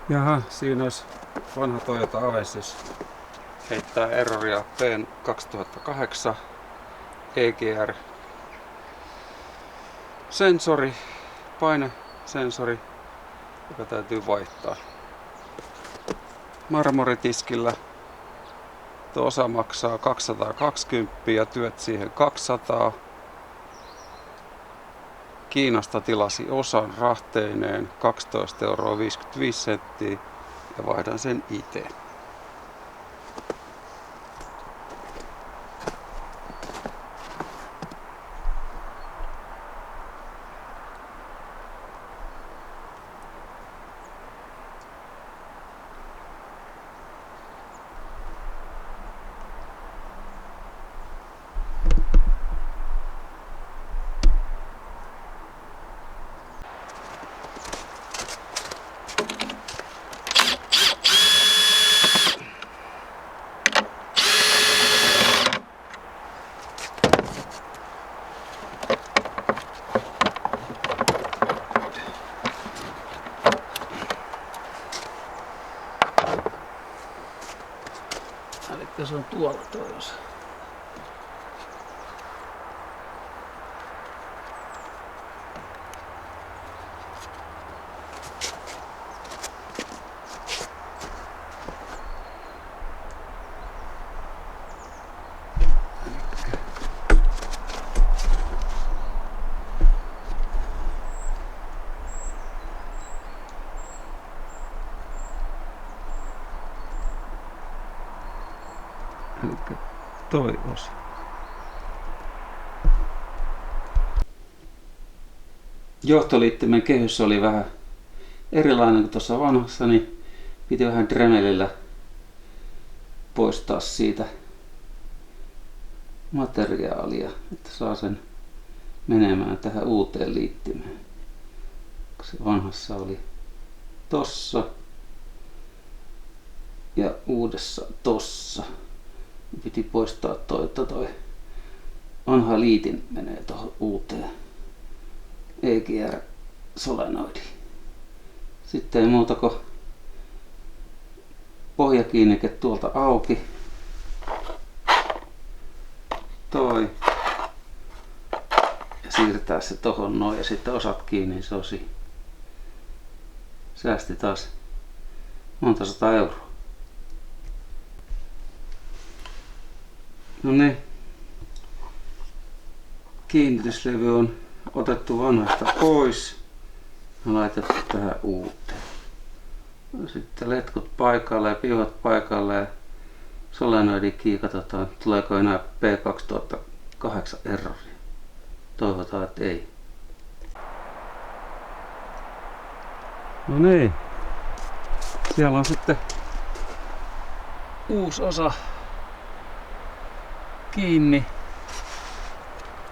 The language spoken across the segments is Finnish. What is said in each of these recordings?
Jaha, siinä olisi vanha Toyota Avensis. Heittää erroria P 2008 EGR sensori, painesensori, joka täytyy vaihtaa. Marmoritiskillä tuo osa maksaa 220 ja työt siihen 200. Kiinasta tilasi osan rahteineen 12,55 € ja vaihdan sen itse. Elikkä se on tuolla toi osa. Elikkä toi osa. Johtoliittimen kehys oli vähän erilainen kuin tuossa vanhassa, niin piti vähän dremelillä poistaa siitä materiaalia, että saa sen menemään tähän uuteen liittimeen. Se vanhassa oli tossa ja uudessa tossa. Piti poistaa toi vanha liitin menee tuohon uuteen EGR solenoidiin. Sitten ei muuta kuin pohjakiinnike tuolta auki. Toi. Ja siirtää se tohon noin ja sitten osat kiinni, niin se on siinä. Säästi taas monta 100 euroa. No niin. Kiinnityslevy on otettu vanhasta pois ja laitettu tähän uuteen. No sitten letkut paikalle ja pihot paikalle ja solenoidi katsotaan, tuleeko enää P 2008 erroria. Toivotaan, että ei. No niin. Siellä on sitten uusi osa kiinni.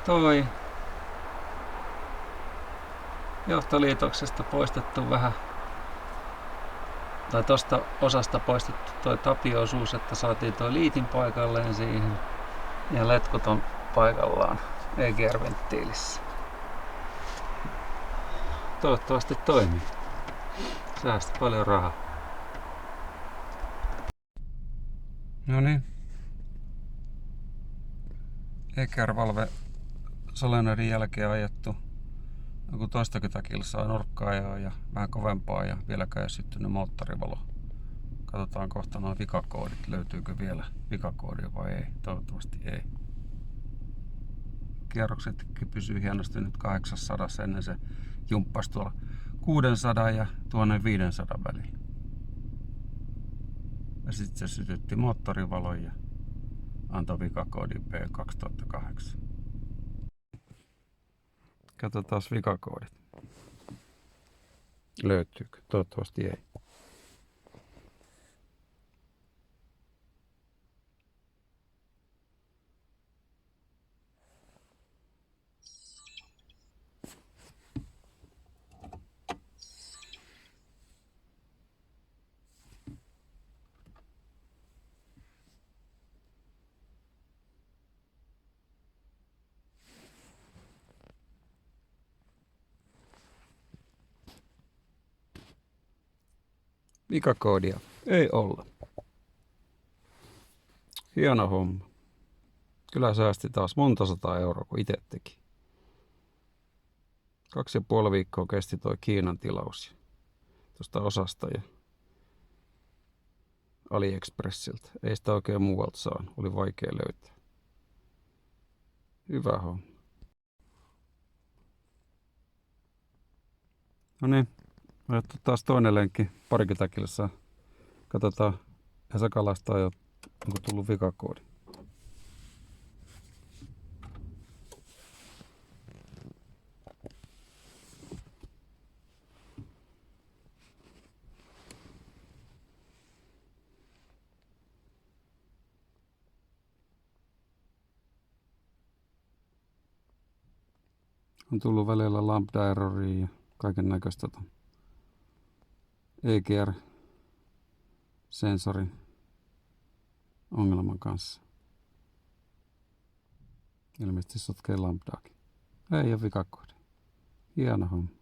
Toi johtoliitoksesta poistettu vähän, tai tosta osasta poistettu toi tapio-osuus, että saatiin toi liitin paikalleen siihen ja letkut on paikallaan EGR-venttiilissä. Toivottavasti toimii. Säästi paljon rahaa. No niin. EGR-valve solenoidin jälkeen ajettu joku toistakymmentä kilsaa nurkkaa ja vähän kovempaa ja vieläkään ei ole syttynyt moottorivalo. Katsotaan kohta nuo vikakoodit, löytyykö vielä vikakoodia vai ei. Toivottavasti ei. Kierroksetkin pysyy hienosti nyt 800, ennen se jumppasi tuolla 600 ja 1500 välillä. Ja sitten se sytytti moottorivalon ja antoi vikakoodin P 2008. Katsotaan vikakoodit. Löytyykö? Toivottavasti ei. Vikakoodia ei olla. Hieno homma. Kyllä säästi taas monta 100 euroa, kun itse teki. 2,5 viikkoa kesti toi Kiinan tilaus tuosta osasta ja AliExpressiltä. Ei sitä oikein muualta saanut. Oli vaikea löytää. Hyvä homma. No niin. Otettu taas toinen lenkki parikymmentä kilsaa. Katsotaan, Esa kalastaa jo, onko tullut vikakoodi. On tullut välillä lambda erroria ja kaiken näköistä EGR-sensorin ongelman kanssa. Ilmeisesti sotkee lambdaakin. Ei ole vikakoodi. Hieno homma.